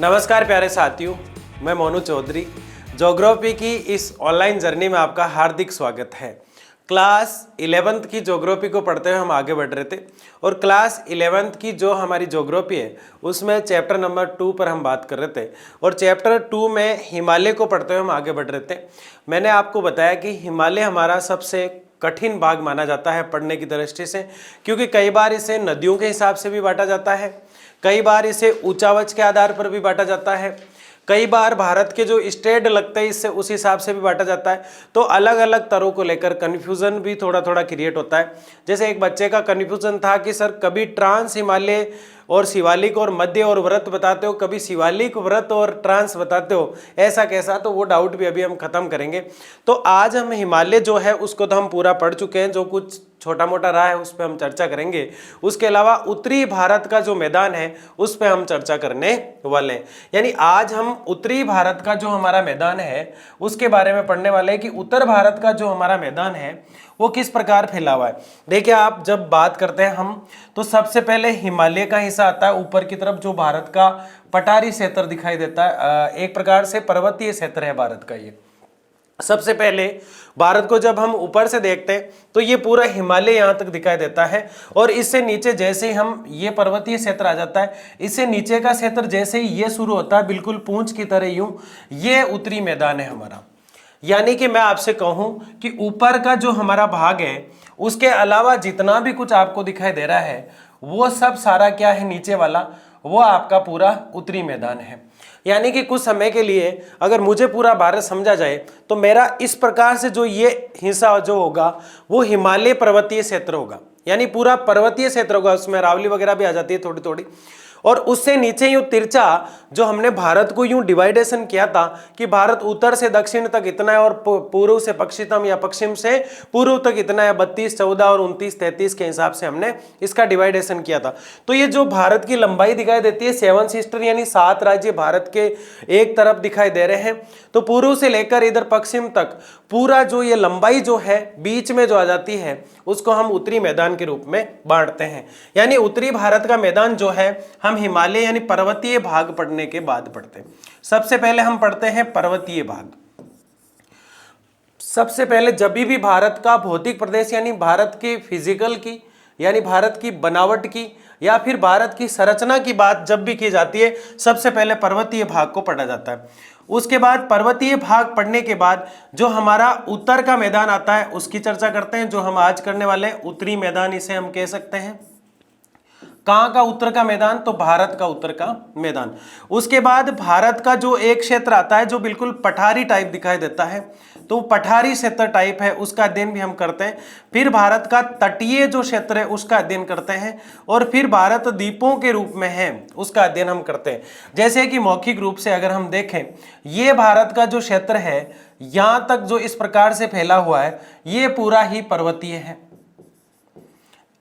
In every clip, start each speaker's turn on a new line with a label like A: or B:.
A: नमस्कार प्यारे साथियों, मैं मोनू चौधरी। ज्योग्राफी की इस ऑनलाइन जर्नी में आपका हार्दिक स्वागत है। क्लास 11th की ज्योग्राफी को पढ़ते हुए हम आगे बढ़ रहे थे और क्लास 11th की जो हमारी ज्योग्राफी है उसमें चैप्टर नंबर 2 पर हम बात कर रहे थे और चैप्टर 2 में हिमालय को पढ़ते हुए हम आगे बढ़ रहे थे। मैंने आपको बताया कि हिमालय हमारा सबसे कठिन भाग माना जाता है पढ़ने की दृष्टि से, क्योंकि कई बार इसे नदियों के हिसाब से भी बांटा जाता है, कई बार इसे ऊंचावच के आधार पर भी बांटा जाता है, कई बार भारत के जो स्टेट लगते हैं इससे उस हिसाब से भी बांटा जाता है। तो अलग अलग तरह को लेकर कन्फ्यूज़न भी थोड़ा थोड़ा क्रिएट होता है। जैसे एक बच्चे का कन्फ्यूज़न था कि सर कभी ट्रांस हिमालय और शिवालिक और मध्य और व्रत बताते हो, कभी शिवालिक व्रत और ट्रांस बताते हो, ऐसा कैसा? तो वो डाउट भी अभी हम खत्म करेंगे। तो आज हम हिमालय जो है उसको तो हम पूरा पढ़ चुके हैं, जो कुछ छोटा मोटा रहा है उस पर हम चर्चा करेंगे। उसके अलावा उत्तरी भारत का जो मैदान है उस पर हम चर्चा करने वाले हैं। यानी आज हम उत्तरी भारत का जो हमारा मैदान है उसके बारे में पढ़ने वाले हैं कि उत्तर भारत का जो हमारा मैदान है वो किस प्रकार फैला हुआ है। देखिए, आप जब बात करते हैं हम तो सबसे पहले हिमालय का हिस्सा आता है ऊपर की तरफ, जो भारत का पठारी क्षेत्र दिखाई देता है। एक प्रकार से पर्वतीय क्षेत्र है भारत का। ये सबसे पहले भारत को जब हम ऊपर से देखते हैं तो ये पूरा हिमालय यहाँ तक दिखाई देता है और इससे नीचे जैसे ही हम ये पर्वतीय क्षेत्र आ जाता है, इससे नीचे का क्षेत्र जैसे ही ये शुरू होता है बिल्कुल पूंछ की तरह यूं, ये उत्तरी मैदान है हमारा। यानी कि मैं आपसे कहूं कि ऊपर का जो हमारा भाग है उसके अलावा जितना भी कुछ आपको दिखाई दे रहा है वो सब सारा क्या है, नीचे वाला वो आपका पूरा उत्तरी मैदान है। यानी कि कुछ समय के लिए अगर मुझे पूरा भारत समझा जाए तो मेरा इस प्रकार से जो ये हिस्सा जो होगा वो हिमालय पर्वतीय क्षेत्र होगा, यानी पूरा पर्वतीय क्षेत्र होगा। उसमें अरावली वगैरह भी आ जाती है थोड़ी थोड़ी, और उससे नीचे यूं तिरछा जो हमने भारत को यूं डिवाइडेशन किया था कि भारत उत्तर से दक्षिण तक इतना है और पूर्व से पश्चिम या पश्चिम से पूर्व तक इतना है, 32, 14 और 29, 33 के हिसाब से हमने इसका डिवाइडेशन किया था। तो ये जो भारत की लंबाई दिखाई देती है 7 सिस्टर, यानी 7 राज्य भारत के एक तरफ दिखाई दे रहे हैं। तो पूर्व से लेकर इधर पश्चिम तक पूरा जो ये लंबाई जो है बीच में जो आ जाती है उसको हम उत्तरी मैदान के रूप में बांटते हैं। यानी उत्तरी भारत का मैदान जो है हम हिमालय यानी पर्वतीय भाग पढ़ने के बाद पढ़ते हैं। सबसे पहले हम पढ़ते हैं पर्वतीय भाग। सबसे पहले जब भी भारत का भौतिक प्रदेश यानी भारत की फिजिकल की यानी भारत की बनावट की या फिर भारत की संरचना की बात जब भी की जाती है सबसे पहले पर्वतीय भाग को पढ़ा जाता है। उसके बाद पर्वतीय भाग पढ़ने के बाद जो हमारा उत्तर का मैदान आता है उसकी चर्चा करते हैं, जो हम आज करने वाले हैं उत्तरी मैदान इसे हम कह सकते हैं। कहाँ का उत्तर का मैदान? तो भारत का उत्तर का मैदान। उसके बाद भारत का जो एक क्षेत्र आता है जो बिल्कुल पठारी टाइप दिखाई देता है, तो पठारी क्षेत्र टाइप है, उसका अध्ययन भी हम करते हैं। फिर भारत का तटीय जो क्षेत्र है उसका अध्ययन करते हैं और फिर भारत द्वीपों के रूप में है उसका अध्ययन हम करते हैं। जैसे कि मौखिक रूप से अगर हम देखें, ये भारत का जो क्षेत्र है यहाँ तक जो इस प्रकार से फैला हुआ है ये पूरा ही पर्वतीय है।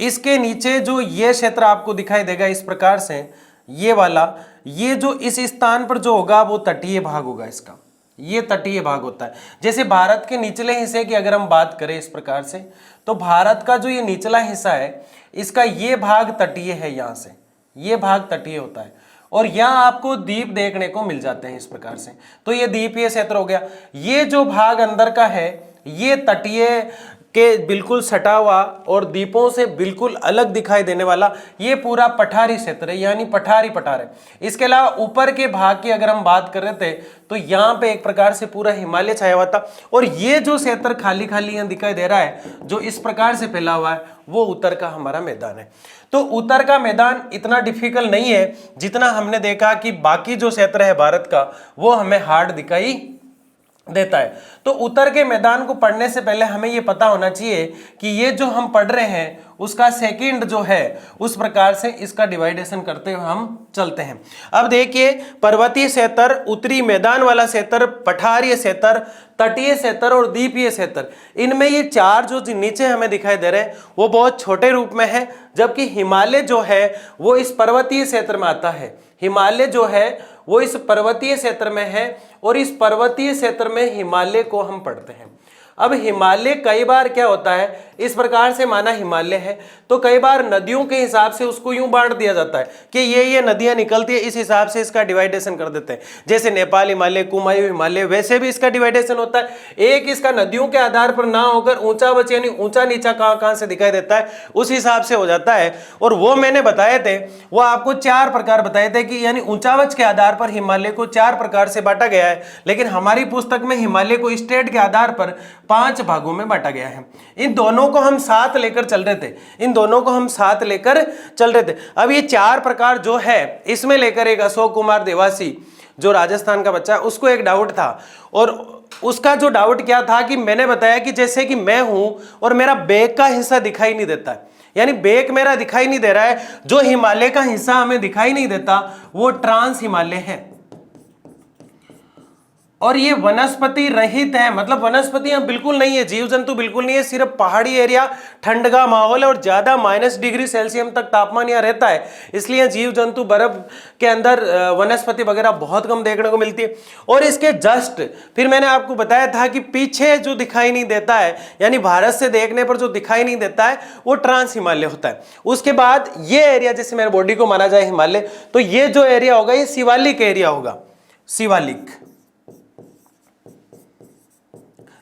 A: इसके नीचे जो ये क्षेत्र आपको दिखाई देगा इस प्रकार से, ये वाला, ये जो इस स्थान पर जो होगा वो तटीय भाग होगा इसका, ये तटीय भाग होता है। जैसे भारत के निचले हिस्से की अगर हम बात करें इस प्रकार से, तो भारत का जो ये निचला हिस्सा है इसका ये भाग तटीय है, यहाँ से ये भाग तटीय होता है और यहाँ आपको द्वीप देखने को मिल जाते हैं इस प्रकार से। तो ये द्वीपीय क्षेत्र हो गया। ये जो भाग अंदर का है ये तटीय के बिल्कुल सटा हुआ और द्वीपों से बिल्कुल अलग दिखाई देने वाला ये पूरा पठारी क्षेत्र है, यानी पठारी पठार है। इसके अलावा ऊपर के भाग की अगर हम बात कर रहे थे तो यहाँ पे एक प्रकार से पूरा हिमालय छाया हुआ था और ये जो क्षेत्र खाली खाली यहाँ दिखाई दे रहा है जो इस प्रकार से फैला हुआ है वो उत्तर का हमारा मैदान है। तो उत्तर का मैदान इतना डिफिकल्ट नहीं है जितना हमने देखा कि बाकी जो क्षेत्र है भारत का वो हमें हार्ड दिखाई देता है। तो उत्तर के मैदान को पढ़ने से पहले हमें यह पता होना चाहिए कि ये जो हम पढ़ रहे हैं उसका सेकंड जो है उस प्रकार से इसका डिवाइडेशन करते हुए हम चलते हैं। अब देखिए, पर्वतीय क्षेत्र, उत्तरी मैदान वाला क्षेत्र, पठारीय क्षेत्र, तटीय क्षेत्र और द्वीपीय क्षेत्र, इनमें ये चार जो नीचे हमें दिखाई दे रहे हैं वो बहुत छोटे रूप में है, जबकि हिमालय जो है वो इस पर्वतीय क्षेत्र में आता है। हिमालय जो है वो इस पर्वतीय क्षेत्र में है और इस पर्वतीय क्षेत्र में हिमालय को हम पढ़ते हैं। अब हिमालय कई बार क्या होता है, इस प्रकार से माना हिमालय है तो कई बार नदियों के हिसाब से उसको यूं बांट दिया जाता है कि ये नदियां निकलती है, इस हिसाब से इसका डिवाइडेशन कर देते हैं। जैसे नेपाल हिमालय, कुमायूं हिमालय, वैसे भी इसका डिवाइडेशन होता है। एक इसका नदियों के आधार पर ना होकर ऊंचा बच यानी ऊंचा नीचा कहां से दिखाई देता है उस हिसाब से हो जाता है। और वो मैंने बताए थे, वो आपको 4 प्रकार बताए थे कि यानी ऊंचावच के आधार पर हिमालय को 4 प्रकार से बांटा गया है, लेकिन हमारी पुस्तक में हिमालय को स्टेट के आधार पर 5 भागों में बांटा गया है। इन दोनों को हम साथ लेकर चल रहे थे, अब ये 4 प्रकार जो है इसमें लेकर एक अशोक कुमार देवासी जो राजस्थान का बच्चा है उसको एक डाउट था, और उसका जो डाउट क्या था कि मैंने बताया कि जैसे कि मैं हूं और मेरा बैक का हिस्सा दिखाई नहीं देता है, यानी बैक मेरा दिखाई नहीं दे रहा है, जो हिमालय का हिस्सा हमें दिखाई नहीं देता वो ट्रांस हिमालय है। और ये वनस्पति रहित है, मतलब वनस्पतियां बिल्कुल नहीं है, जीव जंतु बिल्कुल नहीं है, सिर्फ पहाड़ी एरिया, ठंड का माहौल है और ज्यादा -डिग्री सेल्सियस तक तापमान यहाँ रहता है, इसलिए जीव जंतु बर्फ के अंदर वनस्पति वगैरह बहुत कम देखने को मिलती है। और इसके जस्ट फिर मैंने आपको बताया था कि पीछे जो दिखाई नहीं देता है, यानी भारत से देखने पर जो दिखाई नहीं देता है वो ट्रांस हिमालय होता है। उसके बाद ये एरिया, जैसे मेरे बॉडी को माना जाए हिमालय, तो ये जो एरिया होगा ये शिवालिक एरिया होगा, शिवालिक।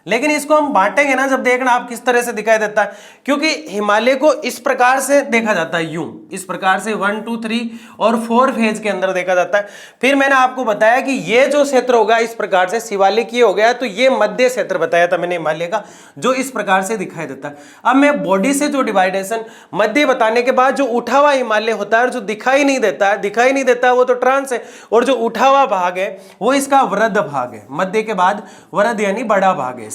A: लेकिन इसको हम बांटेंगे ना, जब देखना आप किस तरह से दिखाई देता है, क्योंकि हिमालय को इस प्रकार से देखा जाता है, यूं इस प्रकार से 1 2 3 और 4 फेज के अंदर देखा जाता है। फिर मैंने आपको बताया कि ये जो क्षेत्र होगा इस प्रकार से शिवालिक ये हो गया, तो ये मध्य क्षेत्र बताया था मैंने हिमालय का, जो इस प्रकार से दिखाई देता है। अब मैं बॉडी से जो डिवाइडेशन मध्य बताने के बाद जो उठा हुआ हिमालय होता है और जो दिखाई नहीं देता वो तो ट्रांस है, और जो उठा हुआ भाग है वो इसका वृद्ध भाग है, मध्य के बाद वृद्ध यानी बड़ा भाग है इसका।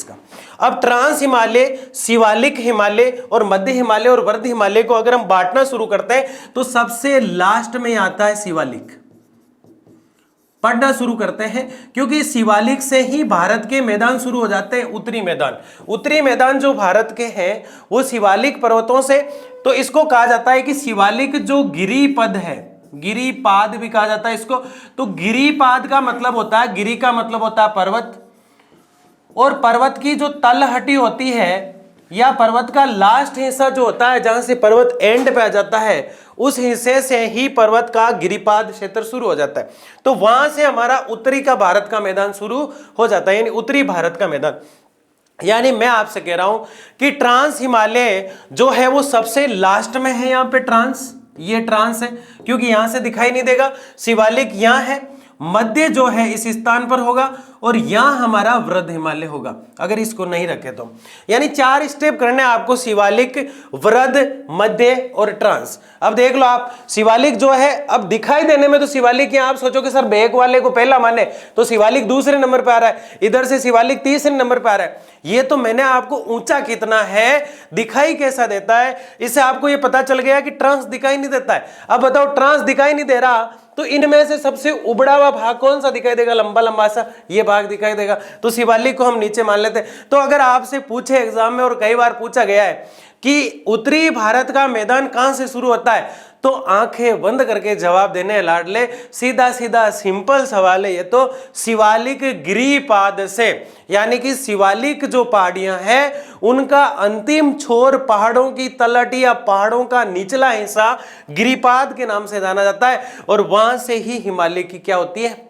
A: अब ट्रांस हिमालय, शिवालिक हिमालय और मध्य हिमालय और वृद्ध हिमालय को अगर हम बांटना शुरू करते हैं तो सबसे लास्ट में आता है शिवालिक। पढ़ना शुरू करते हैं, क्योंकि शिवालिक से ही भारत के मैदान शुरू हो जाते हैं, उत्तरी मैदान जो भारत के हैं वो शिवालिक पर्वतों से, तो इसको कहा जाता है कि शिवालिक जो गिरिपद है, गिरिपाद भी कहा जाता है इसको। तो गिरिपाद का मतलब होता है, गिरि का मतलब होता है पर्वत, और पर्वत की जो तलहटी होती है या पर्वत का लास्ट हिस्सा जो होता है जहां से पर्वत एंड पे आ जाता है, उस हिस्से से ही पर्वत का गिरिपाद क्षेत्र शुरू हो जाता है। तो वहां से हमारा उत्तरी का भारत का मैदान शुरू हो जाता है, यानी उत्तरी भारत का मैदान। यानी मैं आपसे कह रहा हूं कि ट्रांस हिमालय जो है वो सबसे लास्ट में है, यहाँ पे ट्रांस, ये ट्रांस है क्योंकि यहां से दिखाई नहीं देगा। शिवालिक यहां है, मध्य जो है इस स्थान पर होगा, और यहां हमारा वृद्ध हिमालय होगा अगर इसको नहीं रखे तो। यानी 4 स्टेप करने आपको, शिवालिक, वृद्ध, मध्य और ट्रांस। अब देख लो आप, शिवालिक जो है अब दिखाई देने में तो शिवालिक, यहाँ आप सोचो कि सर बैक वाले को पहला माने तो शिवालिक दूसरे नंबर पे आ रहा है, इधर से शिवालिक तीसरे नंबर पे आ रहा है। ये तो मैंने आपको ऊंचा कितना है, दिखाई कैसा देता है, इससे आपको ये पता चल गया कि ट्रांस दिखाई नहीं देता है। अब बताओ, ट्रांस दिखाई नहीं दे रहा तो इनमें से सबसे उबड़ा हुआ भाग कौन सा दिखाई देगा, लंबा लंबा सा ये भाग दिखाई देगा, तो शिवालिक को हम नीचे मान लेते हैं। तो अगर आपसे पूछे एग्जाम में, और कई बार पूछा गया है कि उत्तरी भारत का मैदान कहां से शुरू होता है, तो आंखें बंद करके जवाब देने हैं लाडले, सीधा सीधा सिंपल सवाल है ये तो, शिवालिक गिरिपाद से, यानी कि शिवालिक जो पहाड़ियां हैं उनका अंतिम छोर, पहाड़ों की तलहटी या पहाड़ों का निचला हिस्सा गिरिपाद के नाम से जाना जाता है, और वहां से ही हिमालय की क्या होती है,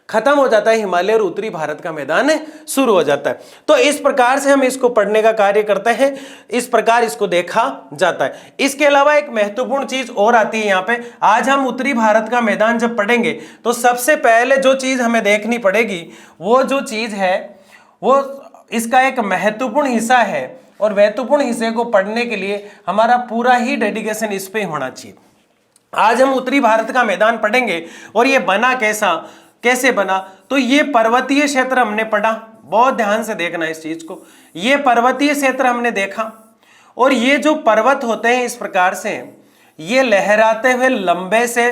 A: खत्म हो जाता है हिमालय, और उत्तरी भारत का मैदान शुरू हो जाता है। तो इस प्रकार से हम इसको पढ़ने का कार्य करते हैं, इस प्रकार इसको देखा जाता है। इसके अलावा एक महत्वपूर्ण चीज और आती है यहाँ पे। आज हम उत्तरी भारत का मैदान जब पढ़ेंगे तो सबसे पहले जो चीज हमें देखनी पड़ेगी, वो जो चीज है वो इसका एक महत्वपूर्ण हिस्सा है, और महत्वपूर्ण हिस्से को पढ़ने के लिए हमारा पूरा ही डेडिकेशन इस पे होना चाहिए। आज हम उत्तरी भारत का मैदान पढ़ेंगे, और ये बना कैसे बना, तो ये पर्वतीय क्षेत्र हमने पढ़ा, बहुत ध्यान से देखना इस चीज को। ये पर्वतीय क्षेत्र हमने देखा, और ये जो पर्वत होते हैं इस प्रकार से, ये लहराते हुए लंबे से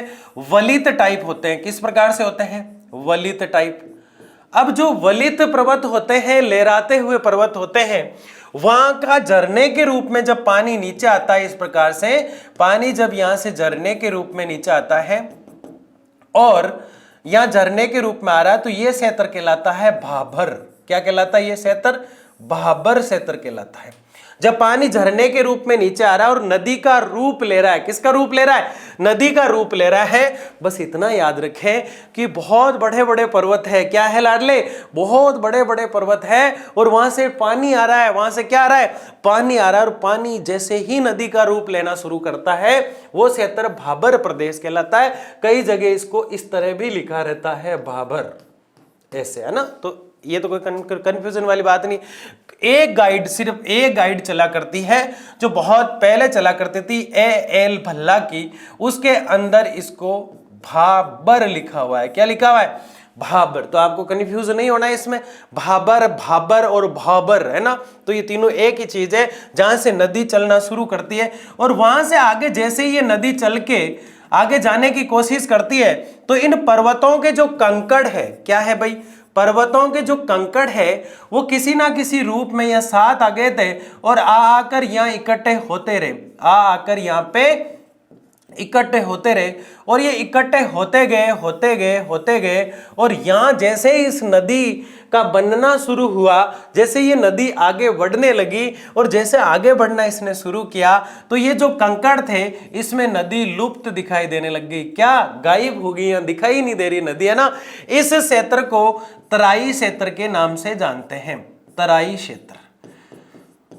A: वलित टाइप होते हैं। किस प्रकार से होते हैं, वलित टाइप। अब जो वलित पर्वत होते हैं, लहराते हुए पर्वत होते हैं, वहां का झरने के रूप में जब पानी नीचे आता है, इस प्रकार से पानी जब यहां से झरने के रूप में नीचे आता है और यहां झरने के रूप में आ रहा है, तो यह क्षेत्र कहलाता है भाबर। क्या कहलाता है ये क्षेत्र? भाबर क्षेत्र कहलाता है। जब पानी झरने के रूप में नीचे आ रहा है और नदी का रूप ले रहा है, किसका रूप ले रहा है? नदी का रूप ले रहा है। बस इतना याद रखें कि बहुत बड़े बड़े पर्वत है। क्या है लाडले? बहुत बड़े बड़े पर्वत है और वहां से पानी आ रहा है। वहां से क्या आ रहा है? पानी आ रहा है। और पानी जैसे ही नदी का रूप लेना शुरू करता है वो क्षेत्र भाबर प्रदेश कहलाता है। कई जगह इसको इस तरह भी लिखा रहता है, भाबर, ऐसे, है ना। तो ये तो कोई कंफ्यूजन वाली बात नहीं। एक गाइड, सिर्फ एक गाइड चला करती है जो बहुत पहले चला करती थी, A.L. भल्ला की। उसके अंदर इसको भाबर लिखा हुआ है। क्या लिखा हुआ है? भाबर। तो आपको कंफ्यूज नहीं होना है इसमें, भाबर, भाबर और भाबर, है ना। तो ये तीनों एक ही चीज है। जहां से नदी चलना शुरू करती है और वहां से आगे जैसे ही ये नदी चल के आगे जाने की कोशिश करती है तो इन पर्वतों के जो कंकड़ है, क्या है भाई? पर्वतों के जो कंकड़ है वो किसी ना किसी रूप में यहाँ साथ आ गए थे और आकर यहाँ इकट्ठे होते रहे, आकर यहाँ पे इकट्ठे होते रहे और ये इकट्ठे होते गए और यहाँ जैसे ही इस नदी का बनना शुरू हुआ, जैसे ये नदी आगे बढ़ने लगी और जैसे आगे बढ़ना इसने शुरू किया तो ये जो कंकड़ थे इसमें नदी लुप्त दिखाई देने लग गई। क्या? गायब हो गई, दिखाई नहीं दे रही नदी, है ना। इस क्षेत्र को तराई क्षेत्र के नाम से जानते हैं, तराई क्षेत्र।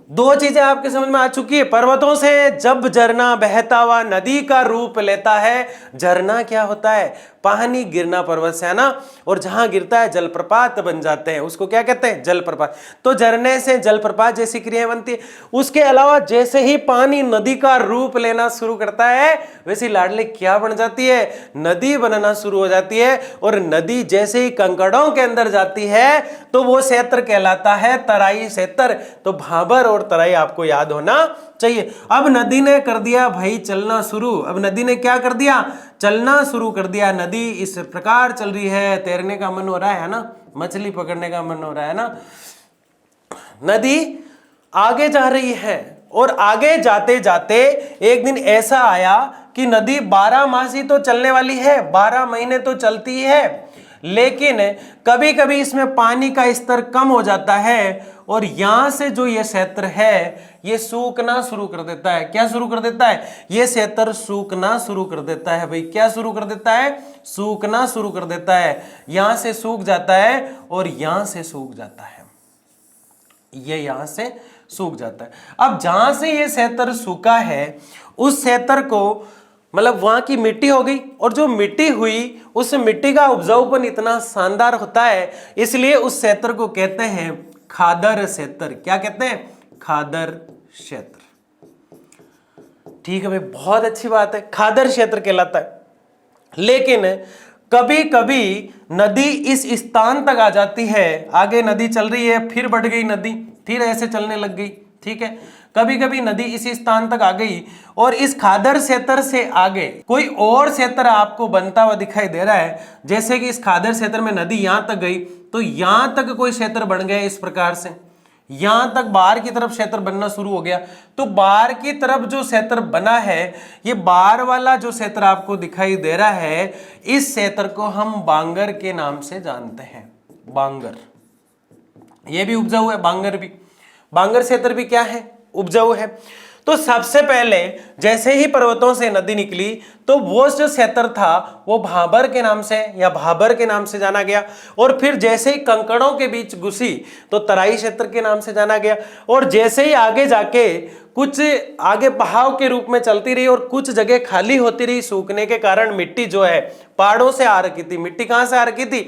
A: दो चीजें आपके समझ में आ चुकी है। पर्वतों से जब झरना बहता हुआ नदी का रूप लेता है, झरना क्या होता है? पानी गिरना पर्वत से, है ना। और जहां गिरता है जलप्रपात बन जाते हैं, उसको क्या कहते हैं? जलप्रपात। तो झरने से जलप्रपात जैसी क्रियाएं बनती है। उसके अलावा जैसे ही पानी नदी का रूप लेना शुरू करता है वैसी लाडली क्या बन जाती है? नदी बनना शुरू हो जाती है। और नदी जैसे ही कंकड़ों के अंदर जाती है तो वो क्षेत्र कहलाता है तराई क्षेत्र। तो भाबर और तराई आपको याद होना चाहिए। अब नदी ने कर दिया भाई चलना शुरू। अब नदी ने क्या कर दिया? चलना शुरू कर दिया। नदी इस प्रकार चल रही है, तैरने का मन हो रहा है ना, मछली पकड़ने का मन हो रहा है ना। नदी आगे जा रही है और आगे जाते जाते एक दिन ऐसा आया कि नदी 12 मासी तो चलने वाली है, 12 महीने तो चलती है, लेकिन कभी कभी इसमें पानी का स्तर कम हो जाता है और यहां से जो ये क्षेत्र है ये सूखना शुरू कर देता है। क्या शुरू कर देता है? ये क्षेत्र सूखना शुरू कर देता है भाई। क्या शुरू कर देता है? सूखना शुरू कर देता है। यहां से सूख जाता है और यहां से सूख जाता है, ये यहां से सूख जाता है। अब जहां से ये क्षेत्र सूखा है उस क्षेत्र को, मतलब वहां की मिट्टी हो गई और जो मिट्टी हुई उस मिट्टी का उपजाऊपन इतना शानदार होता है, इसलिए उस क्षेत्र को कहते हैं खादर क्षेत्र। क्या कहते हैं? खादर क्षेत्र। ठीक है भाई, बहुत अच्छी बात है, खादर क्षेत्र कहलाता है। लेकिन कभी कभी नदी इस स्थान तक आ जाती है, आगे नदी चल रही है, फिर बढ़ गई नदी, फिर ऐसे चलने लग गई। ठीक है, कभी कभी नदी इसी स्थान तक आ गई और इस खादर क्षेत्र से आगे कोई और क्षेत्र आपको बनता हुआ दिखाई दे रहा है। जैसे कि इस खादर क्षेत्र में नदी यहां तक गई तो यहां तक कोई क्षेत्र बन गया इस प्रकार से, यहां तक बाहर की तरफ क्षेत्र बनना शुरू हो गया। तो बाहर की तरफ जो क्षेत्र बना है, ये बाहर वाला जो क्षेत्र आपको दिखाई दे रहा है, इस क्षेत्र को हम बांगर के नाम से जानते हैं। बांगर, ये भी उपजाऊ है, बांगर भी, बांगर क्षेत्र भी क्या है? उपजाऊ है। तो सबसे पहले जैसे ही पर्वतों से नदी निकली तो वो जो क्षेत्र था वो भाबर के नाम से या भाबर के नाम से जाना गया, और फिर जैसे ही कंकड़ों के बीच घुसी तो तराई क्षेत्र के नाम से जाना गया, और जैसे ही आगे जाके कुछ आगे बहाव के रूप में चलती रही और कुछ जगह खाली होती रही सूखने के कारण, मिट्टी जो है पहाड़ों से आ रखी थी। मिट्टी कहां से आ रखी थी?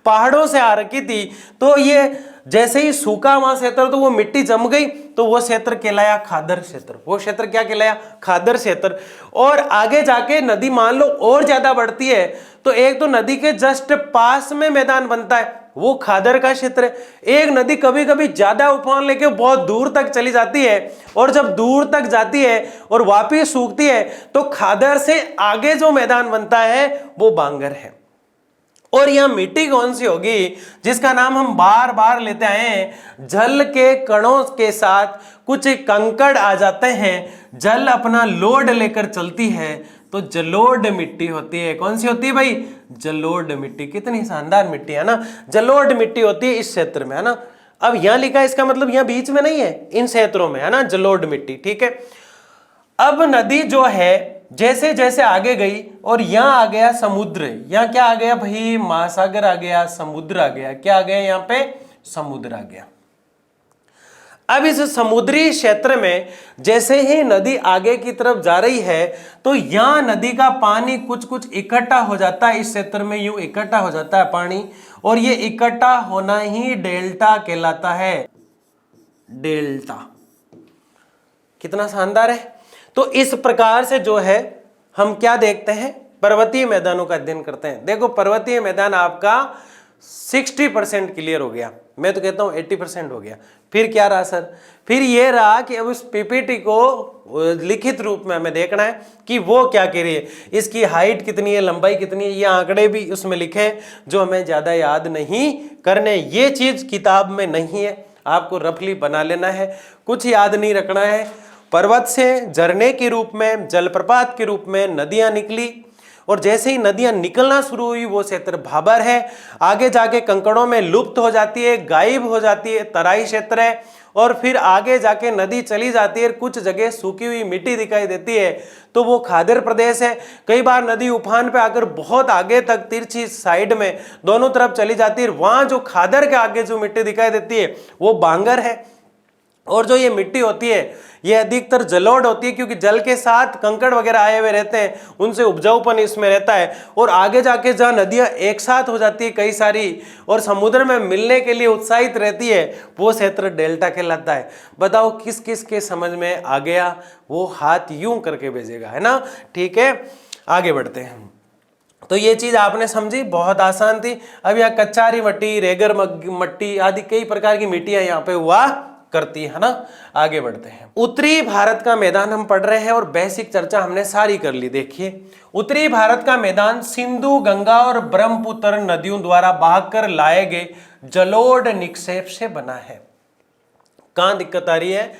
A: पहाड़ों से आ रखी थी। तो ये जैसे ही सूखा वहां क्षेत्र तो वो मिट्टी जम गई, तो वो क्षेत्र कहलाया खादर क्षेत्र। वो क्षेत्र क्या कहलाया? खादर क्षेत्र। और आगे जाके नदी मान लो और ज्यादा बढ़ती है तो एक तो नदी के जस्ट पास में मैदान बनता है, वो खादर का क्षेत्र है। एक नदी कभी कभी ज्यादा उफान लेके बहुत दूर तक चली जाती है, और जब दूर तक जाती है और वापिस सूखती है तो खादर से आगे जो मैदान बनता है वो बांगर है। और यह मिट्टी कौन सी होगी जिसका नाम हम बार बार लेते आए हैं? जल के कणों के साथ कुछ कंकड़ आ जाते हैं, जल अपना लोड लेकर चलती है तो जलोढ़ मिट्टी होती है। कौन सी होती है भाई? जलोढ़ मिट्टी। कितनी शानदार मिट्टी है ना, जलोढ़ मिट्टी होती है इस क्षेत्र में, है ना। अब यहां लिखा है, इसका मतलब यहां बीच में नहीं है, इन क्षेत्रों में, है ना, जलोढ़ मिट्टी। ठीक है, अब नदी जो है जैसे जैसे आगे गई और यहां आ गया समुद्र, यहां क्या आ गया भाई? महासागर आ गया, समुद्र आ गया। क्या आ गया यहां पे? समुद्र आ गया। अब इस समुद्री क्षेत्र में जैसे ही नदी आगे की तरफ जा रही है तो यहां नदी का पानी कुछ कुछ इकट्ठा हो जाता है, इस क्षेत्र में यूं इकट्ठा हो जाता है पानी, और ये इकट्ठा होना ही डेल्टा कहलाता है। डेल्टा। कितना शानदार है। तो इस प्रकार से जो है हम क्या देखते हैं? पर्वतीय मैदानों का अध्ययन करते हैं। देखो पर्वतीय मैदान आपका 60% क्लियर हो गया, मैं तो कहता हूं 80% हो गया। फिर क्या रहा सर? फिर ये रहा कि अब इस पीपीटी को लिखित रूप में हमें देखना है कि वो क्या कह रही है, इसकी हाइट कितनी है, लंबाई कितनी है, ये आंकड़े भी उसमें लिखे जो हमें ज्यादा याद नहीं करने। ये चीज किताब में नहीं है, आपको रफली बना लेना है, कुछ याद नहीं रखना है। पर्वत से झरने के रूप में, जलप्रपात के रूप में नदियां निकली, और जैसे ही नदियां निकलना शुरू हुई वो क्षेत्र भाबर है, आगे जाके कंकड़ों में लुप्त हो जाती है, गायब हो जाती है, तराई क्षेत्र है, और फिर आगे जाके नदी चली जाती है, कुछ जगह सूखी हुई मिट्टी दिखाई देती है तो वो खादर प्रदेश है। कई बार नदी उफान पे आकर बहुत आगे तक तिरछी साइड में दोनों तरफ चली जाती है, वहां जो खादर के आगे जो मिट्टी दिखाई देती है वो बांगर है। और जो ये मिट्टी होती है ये अधिकतर जलोढ़ होती है, क्योंकि जल के साथ कंकड़ वगैरह आए हुए रहते हैं, उनसे उपजाऊपन इसमें रहता है। और आगे जाके जहाँ नदियां एक साथ हो जाती है कई सारी और समुद्र में मिलने के लिए उत्साहित रहती है, वो क्षेत्र डेल्टा कहलाता है। बताओ किस किस के समझ में आ गया? वो हाथ यूं करके भेजेगा, है ना। ठीक है, आगे बढ़ते हैं। तो ये चीज आपने समझी, बहुत आसान थी। अब यहाँ कच्चारी मट्टी, रेगर मट्टी आदि कई प्रकार की मिट्टियां यहाँ पे हुआ करती है ना। आगे बढ़ते हैं। उत्तरी भारत का मैदान हम पढ़ रहे हैं और बेसिक चर्चा हमने सारी कर ली। देखिए उत्तरी भारत का मैदान सिंधु, गंगा और ब्रह्मपुत्र नदियों द्वारा बहाकर लाए गए जलोढ़ निक्षेप से बना है। कहां दिक्कत आ रही है?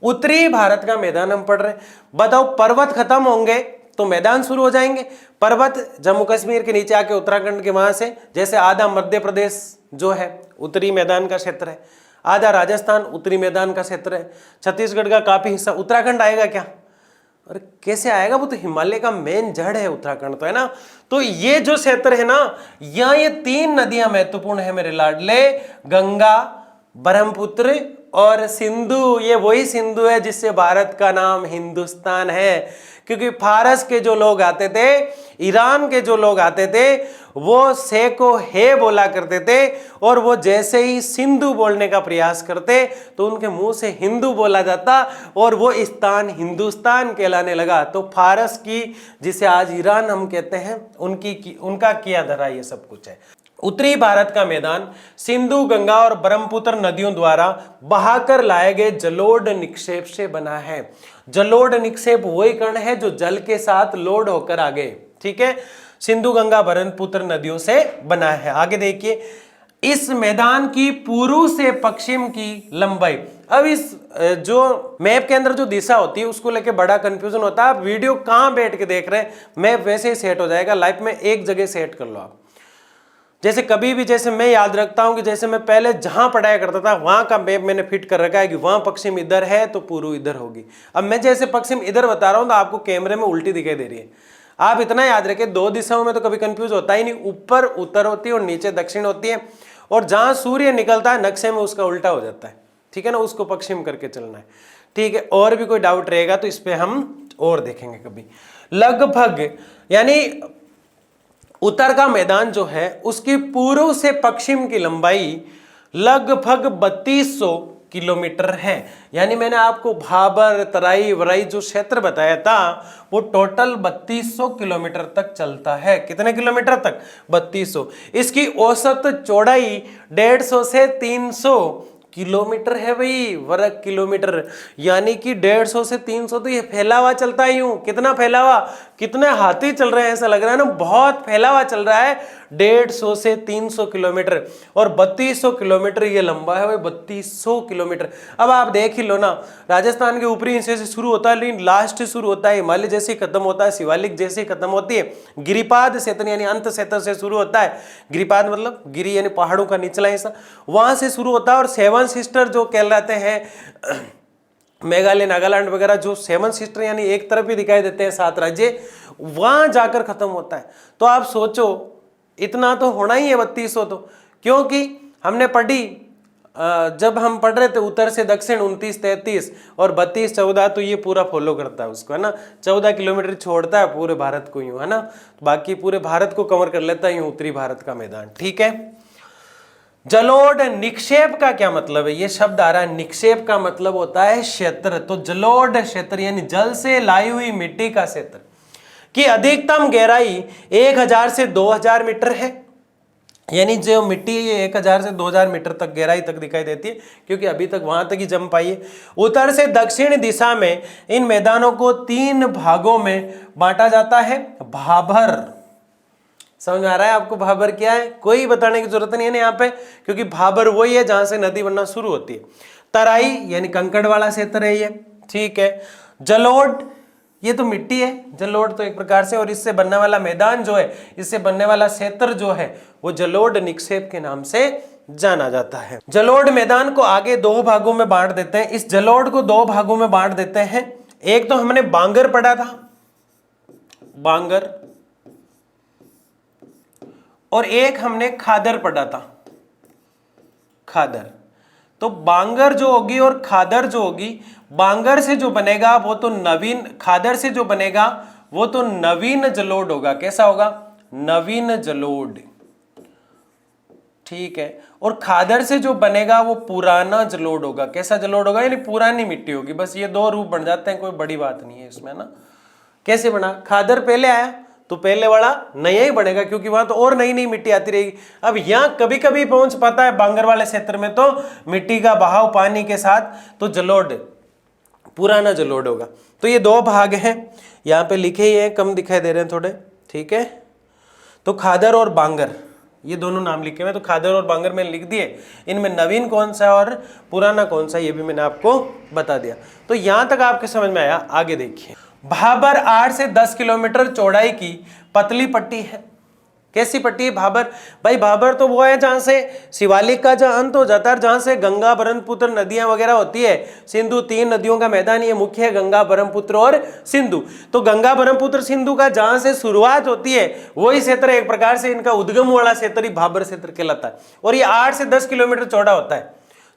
A: उत्तरी भारत का मैदान हम पढ़ रहे हैं। बताओ पर्वत खत्म होंगे तो मैदान शुरू हो जाएंगे। पर्वत जम्मू कश्मीर के नीचे आके उत्तराखंड के वहां से, जैसे आधा मध्य प्रदेश जो है उत्तरी मैदान का क्षेत्र है, आधा राजस्थान उत्तरी मैदान का क्षेत्र है, छत्तीसगढ़ का काफी हिस्सा। उत्तराखंड आएगा क्या? और कैसे आएगा? वो तो हिमालय का मेन जड़ है उत्तराखंड, तो है ना। तो ये जो क्षेत्र है ना, यहाँ ये तीन नदियां महत्वपूर्ण है मेरे लाडले, गंगा, ब्रह्मपुत्र और सिंधु। ये वही सिंधु है जिससे भारत का नाम हिंदुस्तान है, क्योंकि फारस के जो लोग आते थे, ईरान के जो लोग आते थे, वो से को हे बोला करते थे, और वो जैसे ही सिंधु बोलने का प्रयास करते तो उनके मुंह से हिंदू बोला जाता और वो स्थान हिंदुस्तान कहलाने लगा। तो फारस की, जिसे आज ईरान हम कहते हैं, उनका किया धरा ये सब कुछ है। उत्तरी भारत का मैदान सिंधु, गंगा और ब्रह्मपुत्र नदियों द्वारा बहाकर लाए गए जलोढ़ निक्षेप से बना है। जलोढ़ निक्षेप वही कण है जो जल के साथ लोड होकर आ गए। ठीक है, सिंधु, गंगा, ब्रह्मपुत्र नदियों से बना है। आगे देखिए, इस मैदान की पूर्व से पश्चिम की लंबाई। अब इस जो मैप के अंदर जो दिशा होती है उसको लेके बड़ा कंफ्यूजन होता है। आप वीडियो कहां बैठ के देख रहे हैं, मैप वैसे ही सेट हो जाएगा। लाइफ में एक जगह सेट कर लो आप। जैसे कभी भी, जैसे मैं याद रखता हूं कि जैसे मैं पहले जहां पढ़ाया करता था वहां का मैप मैंने फिट कर रखा है कि वहां पश्चिम इधर है तो पूर्व इधर होगी। अब मैं जैसे पश्चिम इधर बता रहा हूं तो आपको कैमरे में उल्टी दिखाई दे रही है। आप इतना याद रखें, दो दिशाओं में तो कभी कंफ्यूज होता ही नहीं। ऊपर उत्तर होती है और नीचे दक्षिण होती है, और जहां सूर्य निकलता है नक्शे में उसका उल्टा हो जाता है। ठीक है ना, उसको पश्चिम करके चलना है। ठीक है, और भी कोई डाउट रहेगा तो इस पे हम और देखेंगे कभी। लगभग यानी उत्तर का मैदान जो है उसकी पूर्व से पश्चिम की लंबाई लगभग 3200 किलोमीटर है। यानी मैंने आपको भाबर, तराई, वराई जो क्षेत्र बताया था वो टोटल 3200 किलोमीटर तक चलता है। कितने किलोमीटर तक? 3200। इसकी औसत चौड़ाई 150 से 300 किलोमीटर है भाई, वर्ग किलोमीटर। यानी कि 150 से 300 तो ये फैला हुआ चलता है यूं। कितना फैला हुआ? कितने हाथी चल रहे हैं ऐसा लग रहा है ना, बहुत फैला हुआ चल रहा है। 150 से 300 किलोमीटर और 3200 किलोमीटर ये लंबा है भाई, 3200 किलोमीटर। अब आप देख ही लो ना, राजस्थान के ऊपरी हिस्से से शुरू होता है लेकिन लास्ट शुरू होता है हिमालय जैसे ही खत्म होता है, शिवालिक जैसे ही खत्म होती है। गिरिपाद क्षेत्र यानी अंत क्षेत्र से शुरू होता है, गिरिपाद मतलब गिरी यानी पहाड़ों का निचला हिस्सा, वहां से शुरू होता है। और सेवन सिस्टर जो कहलाते हैं मेघालय, नागालैंड वगैरह, जो सेवन सिस्टर यानी एक तरफ ही दिखाई देते हैं 7 राज्य, वहां जाकर खत्म होता है। तो आप सोचो इतना तो होना ही है 3200 तो, क्योंकि हमने पढ़ी जब हम पढ़ रहे थे उत्तर से दक्षिण 29, 33 और 32, 14, तो ये पूरा फॉलो करता है उसको, है ना। 14 किलोमीटर छोड़ता है पूरे भारत को यूं, है ना, बाकी पूरे भारत को कवर कर लेता है यूं उत्तरी भारत का मैदान, ठीक है। जलोढ़ निक्षेप का क्या मतलब है, ये शब्द आ रहा है, निक्षेप का मतलब होता है क्षेत्र। तो जलोढ़ क्षेत्र यानी जल से लाई हुई मिट्टी का क्षेत्र की अधिकतम गहराई 1000 से 2000 मीटर है, यानी जो मिट्टी है ये 1000 से 2000 मीटर तक गहराई तक दिखाई देती है, क्योंकि अभी तक वहां तक ही जम पाई है। उत्तर से दक्षिण दिशा में इन मैदानों को 3 भागों में बांटा जाता है। भाबर, समझ में आ रहा है आपको भाबर क्या है, कोई बताने की जरूरत नहीं है यहाँ पे, क्योंकि भाबर वही है जहां से नदी बनना शुरू होती है। तराई यानी कंकड़ वाला क्षेत्र है ये, ठीक है। जलोढ़ ये तो मिट्टी है, जलोढ़ तो एक प्रकार से, और इससे बनने वाला मैदान जो है, इससे बनने वाला क्षेत्र जो है वो जलोढ़ निक्षेप के नाम से जाना जाता है। जलोढ़ मैदान को आगे 2 भागों में बांट देते हैं। इस जलोढ़ को 2 भागों में बांट देते हैं। एक तो हमने बांगर पढ़ा था, बांगर, और एक हमने खादर पढ़ा था, खादर। तो बांगर जो होगी और खादर जो होगी, बांगर से जो बनेगा वो तो नवीन, खादर से जो बनेगा वो तो नवीन जलोढ़ होगा। कैसा होगा, नवीन जलोढ़, ठीक है। और खादर से जो बनेगा वो पुराना जलोढ़ होगा। कैसा जलोढ़ होगा, यानी पुरानी मिट्टी होगी। बस ये 2 रूप बन जाते हैं, कोई बड़ी बात नहीं है इसमें ना। कैसे बना, खादर पहले आया तो पहले वाला नया ही बनेगा, क्योंकि वहां तो और नई नई मिट्टी आती रहेगी। अब यहां कभी कभी पहुंच पाता है बांगर वाले क्षेत्र में तो मिट्टी का बहाव पानी के साथ, तो जलोढ़ पुराना जलोढ़ होगा। तो ये 2 भाग हैं, यहाँ पे लिखे ही हैं, कम दिखाई दे रहे हैं थोड़े, ठीक है। तो खादर और बांगर ये दोनों नाम लिखे हुए हैं, तो खादर और बांगर मैंने लिख दिए। इनमें नवीन कौन सा और पुराना कौन सा ये भी मैंने आपको बता दिया। तो यहां तक आपके समझ में आया। आगे देखिए, भाबर 8 से 10 किलोमीटर चौड़ाई की पतली पट्टी है। कैसी पट्टी है भाबर, भाई भाबर तो वो है जहां से शिवालिक का जहां अंत हो जाता है, जहां से गंगा ब्रह्मपुत्र नदियां वगैरह होती है। सिंधु 3 नदियों का मैदान ये मुख्य है, गंगा ब्रह्मपुत्र और सिंधु। तो गंगा ब्रह्मपुत्र सिंधु का जहां से शुरुआत होती है वही क्षेत्र एक प्रकार से इनका उद्गम वाला क्षेत्र ही भाबर क्षेत्र कहलाता है। और ये 8 से 10 किलोमीटर चौड़ा होता है,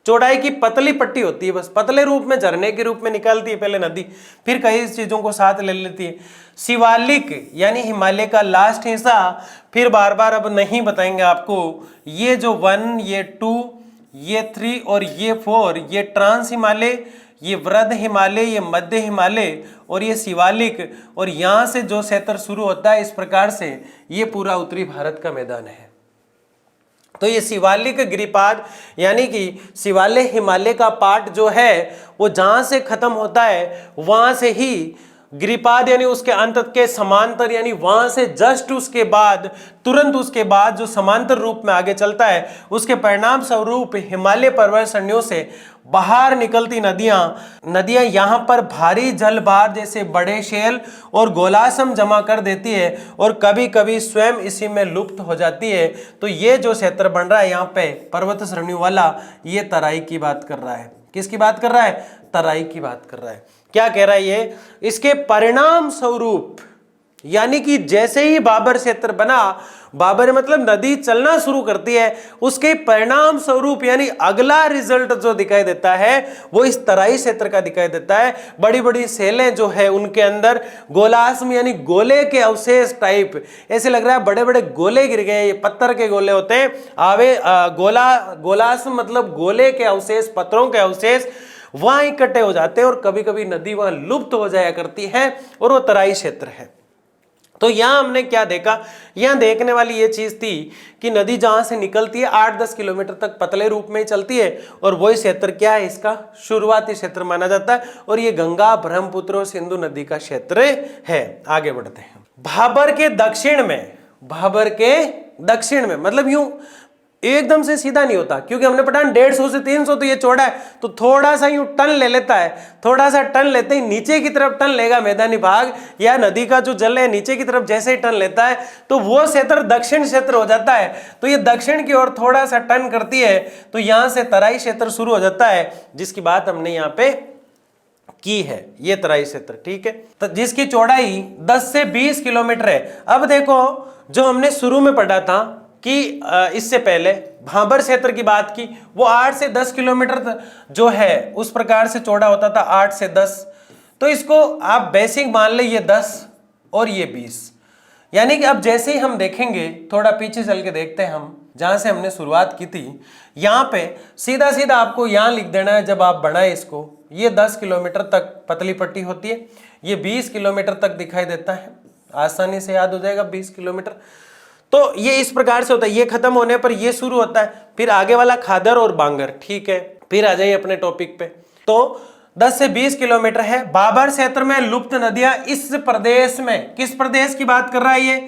A: चौड़ाई की पतली पट्टी होती है, बस पतले रूप में झरने के रूप में निकलती है पहले नदी, फिर कई चीजों को साथ ले लेती है। शिवालिक यानी हिमालय का लास्ट हिस्सा, फिर बार बार अब नहीं बताएंगे आपको, ये जो 1, ये 2, ये 3 और ये 4, ये ट्रांस हिमालय, ये वृद्ध हिमालय, ये मध्य हिमालय और ये शिवालिक, और यहां से जो क्षेत्र शुरू होता है, इस प्रकार से ये पूरा उत्तरी भारत का मैदान है। तो ये शिवालिक गिरिपाद यानी कि शिवालय हिमालय का पार्ट जो है वो जहां से खत्म होता है वहां से ही गिरिपाद यानी उसके अंत के समांतर, यानी वहां से जस्ट उसके बाद, तुरंत उसके बाद जो समांतर रूप में आगे चलता है, उसके परिणाम स्वरूप हिमालय पर्वत श्रेणियों से बाहर निकलती नदियां यहां पर भारी जलभार जैसे बड़े शैल और गोलासम जमा कर देती है और कभी कभी स्वयं इसी में लुप्त हो जाती है। तो ये जो क्षेत्र बन रहा है यहाँ पे पर्वत श्रेणियों वाला, ये तराई की बात कर रहा है। किसकी बात कर रहा है, तराई की बात कर रहा है। क्या कह रहा है ये, इसके परिणाम स्वरूप यानी कि जैसे ही बाबर क्षेत्र बना, बाबर मतलब नदी चलना शुरू करती है, उसके परिणाम स्वरूप यानी अगला रिजल्ट जो दिखाई देता है वो इस तराई क्षेत्र का दिखाई देता है। बड़ी बड़ी सेलें जो है उनके अंदर गोलासम यानी गोले के अवशेष टाइप, ऐसे लग रहा है बड़े बड़े गोले गिर गए, ये पत्थर के गोले होते हैं। गोलासम मतलब गोले के अवशेष, पत्थरों के अवशेष वहां इकट्ठे हो जाते हैं और कभी कभी नदी वहां लुप्त हो जाया करती है और वो तराई क्षेत्र है। तो यहां हमने क्या देखा, यहां देखने वाली ये चीज थी कि नदी जहां से निकलती है 8-10 किलोमीटर तक पतले रूप में ही चलती है और वही क्षेत्र क्या है, इसका शुरुआती क्षेत्र माना जाता है और ये गंगा ब्रह्मपुत्र और सिंधु नदी का क्षेत्र है। आगे बढ़ते हैं। भाबर के दक्षिण में, भाबर के दक्षिण में, मतलब यूं एकदम से सीधा नहीं होता, क्योंकि हमने पढ़ा 150 से 300 तो ये चौड़ा है, तो थोड़ा सा यूं टर्न ले लेता है, थोड़ा सा टर्न लेते ही नीचे की तरफ टर्न लेगा मैदानी भाग या नदी का जो जल है नीचे की तरफ जैसे ही टर्न लेता है तो वो क्षेत्र दक्षिण क्षेत्र हो जाता है। तो ये दक्षिण की ओर थोड़ा सा टर्न करती है तो यहां से तराई क्षेत्र शुरू हो जाता है, जिसकी बात हमने यहाँ पे की है, ये तराई क्षेत्र। ठीक है, तो जिसकी चौड़ाई 10 से 20 किलोमीटर है। अब देखो जो हमने शुरू में पढ़ा था कि इससे पहले भाबर क्षेत्र की बात की, वो 8 से 10 किलोमीटर जो है उस प्रकार से चौड़ा होता था, 8 से 10। तो इसको आप बेसिक मान ले, ये 10 और ये 20, यानी कि अब जैसे ही हम देखेंगे, थोड़ा पीछे चल के देखते हैं हम जहां से हमने शुरुआत की थी, यहाँ पे सीधा सीधा आपको यहाँ लिख देना है जब आप बढ़ाए इसको, ये 10 किलोमीटर तक पतली पट्टी होती है, ये 20 किलोमीटर तक दिखाई देता है, आसानी से याद हो जाएगा 20 किलोमीटर। तो ये इस प्रकार से होता है, ये खत्म होने पर ये शुरू होता है, फिर आगे वाला खादर और बांगर। ठीक है, फिर आ जाइए अपने टॉपिक पे। तो 10 से 20 किलोमीटर है। भाबर क्षेत्र में लुप्त नदियां इस प्रदेश में, किस प्रदेश की बात कर रहा है ये?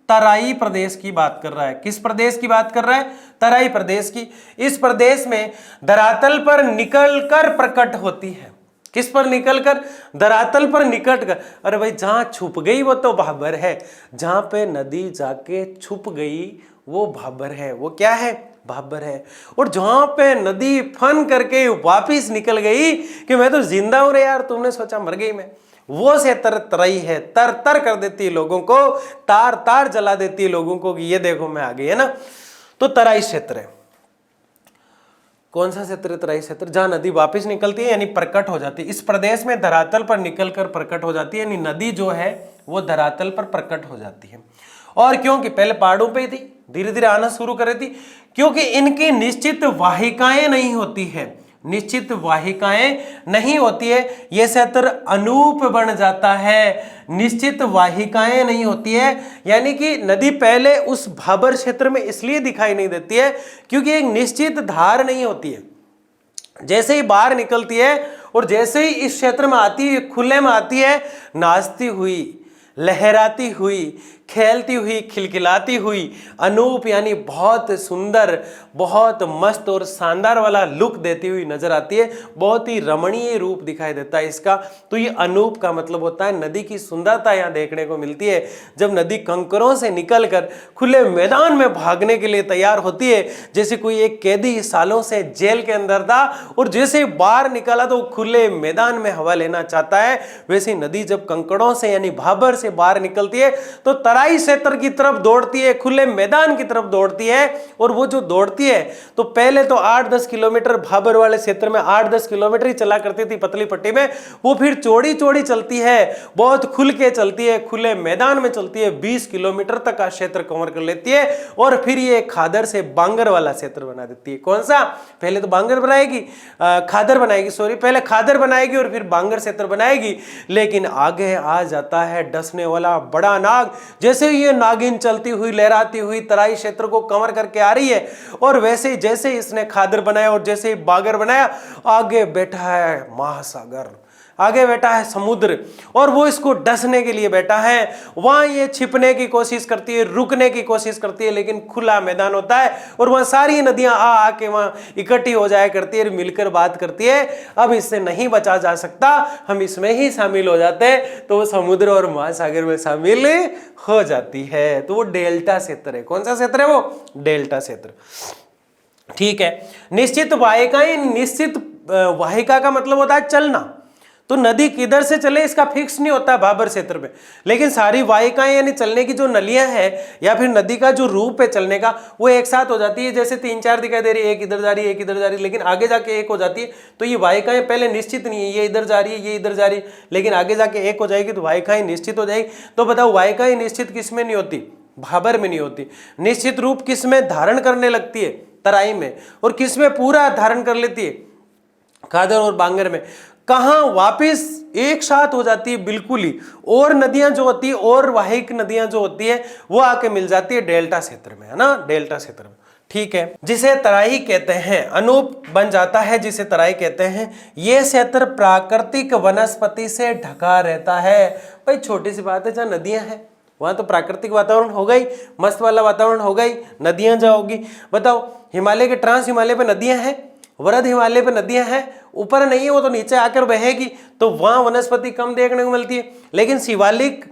A: तराई प्रदेश की बात कर रहा है। किस प्रदेश की बात कर रहा है? तराई प्रदेश की। इस प्रदेश में धरातल पर निकलकर प्रकट होती है। किस पर निकलकर? धरातल पर निकट कर। अरे भाई जहां छुप गई वो तो भाबर है, जहां पे नदी जाके छुप गई वो भाबर है। वो क्या है? भाबर है। और जहां पे नदी फन करके वापिस निकल गई कि मैं तो जिंदा हूं रे यार, तुमने सोचा मर गई मैं, वो से तराई है। तर तर कर देती है लोगों को, तार तार जला देती है लोगों को कि ये देखो मैं आ गई, है ना। तो तराई क्षेत्र है। कौन सा क्षेत्र है? तराई क्षेत्र, जहां नदी वापस निकलती है यानी प्रकट हो जाती है। इस प्रदेश में धरातल पर निकलकर प्रकट हो जाती है, यानी नदी जो है वो धरातल पर प्रकट हो जाती है। और क्योंकि पहले पहाड़ों पे ही थी, धीरे धीरे आना शुरू कर रही थी, क्योंकि इनकी निश्चित वाहिकाएं नहीं होती है, निश्चित वाहिकाएं नहीं होती है, यह क्षेत्र अनूप बन जाता है। निश्चित वाहिकाएं नहीं होती है, यानी कि नदी पहले उस भाबर क्षेत्र में इसलिए दिखाई नहीं देती है क्योंकि एक निश्चित धार नहीं होती है। जैसे ही बाहर निकलती है और जैसे ही इस क्षेत्र में आती है, खुले में आती है, नाचती हुई, लहराती हुई, खेलती हुई, खिलखिलाती हुई, अनूप यानी बहुत सुंदर, बहुत मस्त और शानदार वाला लुक देती हुई नजर आती है। बहुत ही रमणीय रूप दिखाई देता है इसका। तो ये अनूप का मतलब होता है नदी की सुंदरता यहाँ देखने को मिलती है जब नदी कंकरों से निकलकर खुले मैदान में भागने के लिए तैयार होती है। जैसे कोई एक कैदी सालों से जेल के अंदर था और जैसे बाहर निकला तो खुले मैदान में हवा लेना चाहता है, वैसे नदी जब कंकड़ों से यानी भाबर से बाहर निकलती है तो तराई क्षेत्र की तरफ दौड़ती है, खुले मैदान की तरफ दौड़ती है। और वो जो दौड़ती है तो पहले तो 8-10 किलोमीटर भाबर वाले क्षेत्र में 8-10 किलोमीटर ही चला करती थी पतली पट्टी में, वो फिर चौड़ी चौड़ी चलती है, बहुत खुल के चलती है, खुले मैदान में चलती है, 20 किलोमीटर तक का क्षेत्र कवर कर लेती है। और फिर ये खादर से बांगर वाला क्षेत्र बना देती है। कौन सा? पहले तो बांगर बनाएगी, खादर बनाएगी, सॉरी, पहले खादर बनाएगी और फिर बांगर क्षेत्र बनाएगी। लेकिन आगे आ जाता है डसने वाला बड़ा नाग। जैसे ये नागिन चलती हुई, लहराती हुई तराई क्षेत्र को कवर करके आ रही है, और वैसे जैसे इसने खादर बनाया और जैसे ही बागर बनाया, आगे बैठा है महासागर, आगे बैठा है समुद्र, और वो इसको डसने के लिए बैठा है। वहां ये छिपने की कोशिश करती है, रुकने की कोशिश करती है, लेकिन खुला मैदान होता है और वहां सारी नदियां आके वहां इकट्ठी हो जाया करती है, मिलकर बात करती है। अब इससे नहीं बचा जा सकता, हम इसमें ही शामिल हो जाते हैं, तो वो समुद्र और महासागर में शामिल हो जाती है। तो वो डेल्टा क्षेत्र है। कौन सा क्षेत्र है वो? डेल्टा क्षेत्र। ठीक है। निश्चित वाहिकाएं, निश्चित वाहिका का मतलब होता है चलना। तो नदी किधर से चले इसका फिक्स नहीं होता भाबर क्षेत्र में, लेकिन सारी वाहिकाएं यानी चलने की जो नलियां हैं या फिर नदी का जो रूप है चलने का, वो एक साथ हो जाती है। जैसे 3-4 दिखाई दे रही है, एक इधर जा रही है, एक इधर जा रही है, लेकिन आगे जाके एक हो जाती है। तो ये वाहिकाएं पहले निश्चित नहीं है, ये इधर जा रही है, ये इधर जा रही है, लेकिन आगे जाके एक हो जाएगी तो वाहिकाएं निश्चित हो जाएगी। तो बताओ वाहिकाएं निश्चित किस में नहीं होती? भाबर में नहीं होती। निश्चित रूप किस में धारण करने लगती है? तराई में। और किस में पूरा धारण कर लेती है? खादर और बांगर में। कहां? वापिस एक साथ हो जाती है बिल्कुल ही। और नदियां जो होती है, और वाहिक नदियां जो होती है, वो आके मिल जाती है डेल्टा क्षेत्र में, है ना, डेल्टा क्षेत्र में। ठीक है, जिसे तराई कहते हैं, अनूप बन जाता है जिसे तराई कहते हैं। यह क्षेत्र प्राकृतिक वनस्पति से ढका रहता है। भाई छोटी सी बात है, जहां नदियां हैं वहां तो प्राकृतिक वातावरण होगा ही, मस्त वाला वातावरण होगा ही, नदियां जाओगी। बताओ हिमालय के ट्रांस हिमालय पे नदियां हैं, वरद हिमालय पे नदियां हैं, ऊपर नहीं है, वो तो नीचे आकर बहेगी, तो वहां वनस्पति कम देखने को मिलती है। लेकिन शिवालिक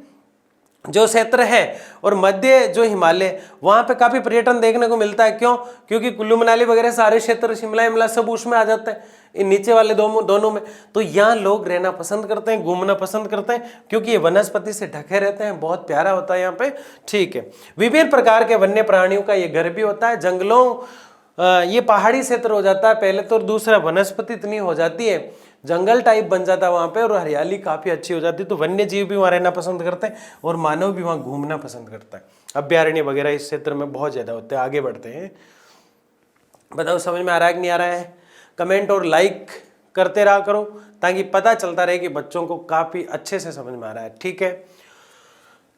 A: जो क्षेत्र है और मध्य जो हिमालय, वहां पे काफी पर्यटन देखने को मिलता है। क्यों? क्योंकि कुल्लू मनाली वगैरह सारे क्षेत्र, शिमला इमला सब उसमें आ जाता है, इन नीचे वाले दोनों में। तो यहाँ लोग रहना पसंद करते हैं, घूमना पसंद करते हैं, क्योंकि ये वनस्पति से ढके रहते हैं, बहुत प्यारा होता है यहाँ पे। ठीक है, विभिन्न प्रकार के वन्य प्राणियों का ये घर भी होता है। जंगलों ये पहाड़ी क्षेत्र हो जाता है पहले तो, और दूसरा वनस्पति इतनी हो जाती है, जंगल टाइप बन जाता है वहाँ पे, और हरियाली काफ़ी अच्छी हो जाती है। तो वन्य जीव भी वहाँ रहना पसंद करते हैं और मानव भी वहाँ घूमना पसंद करता है। अभ्यारण्य वगैरह इस क्षेत्र में बहुत ज़्यादा होते हैं। आगे बढ़ते हैं, बताओ समझ में आ रहा है कि नहीं आ रहा है? कमेंट और लाइक करते रहा करो ताकि पता चलता रहे कि बच्चों को काफ़ी अच्छे से समझ में आ रहा है। ठीक है,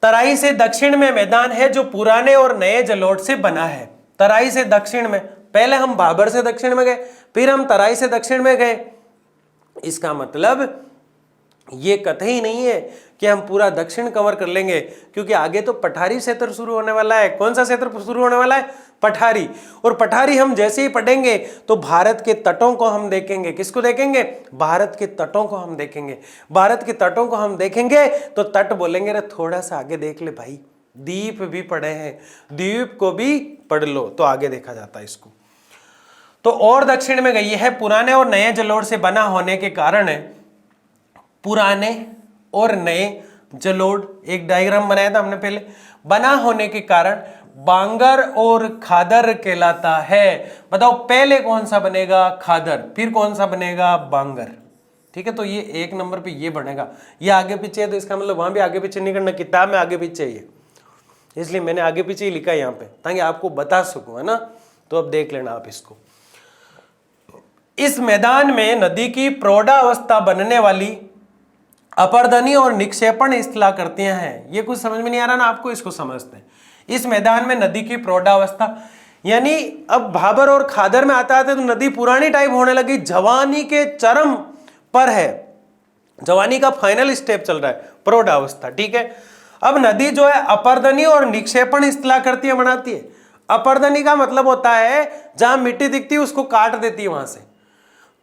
A: तराई से दक्षिण में मैदान है जो पुराने और नए जलोढ़ से बना है। तराई से दक्षिण में, पहले हम भाबर से दक्षिण में गए, फिर हम तराई से दक्षिण में गए। इसका मतलब ये कतई नहीं है कि हम पूरा दक्षिण कवर कर लेंगे, क्योंकि आगे तो पठारी क्षेत्र शुरू होने वाला है। कौन सा क्षेत्र शुरू होने वाला है? पठारी। और पठारी हम जैसे ही पढ़ेंगे तो भारत के तटों को हम देखेंगे। किसको देखेंगे? भारत के तटों को हम देखेंगे। भारत के तटों को हम देखेंगे तो तट बोलेंगे रे थोड़ा सा आगे देख ले भाई, द्वीप भी पढ़े हैं, द्वीप को भी पढ़ लो, तो आगे देखा जाता है इसको। तो और दक्षिण में गई है, पुराने और नए जलोढ़ से बना होने के कारण, पुराने और नए जलोढ़, एक डायग्राम बनाया था हमने पहले, बना होने के कारण बांगर और खादर कहलाता है। बताओ पहले कौन सा बनेगा? खादर, फिर कौन सा बनेगा? बांगर। ठीक है, तो ये एक नंबर पे ये बनेगा। ये आगे पीछे है तो इसका मतलब वहां भी आगे पीछे नहीं करना, किताब में आगे पीछे ही है, इसलिए मैंने आगे पीछे ही लिखा है यहाँ पे ताकि आपको बता सकूं, है ना। तो अब देख लेना आप इसको। इस मैदान में नदी की प्रौढ़ावस्था बनने वाली अपर्दनी और निक्षेपण स्थलाकृतियां हैं। ये कुछ समझ में नहीं आ रहा ना आपको, इसको समझते हैं। इस मैदान में नदी की प्रौढ़ावस्था, यानी अब भाबर और खादर में आता है तो नदी पुरानी टाइप होने लगी, जवानी के चरम पर है, जवानी का फाइनल स्टेप चल रहा है, प्रौढ़ावस्था। ठीक है, अब नदी जो है अपर्दनी और निक्षेपण स्थलाकृतियां बनाती है। अपर्दनी का मतलब होता है जहां मिट्टी दिखती है उसको काट देती है, वहां से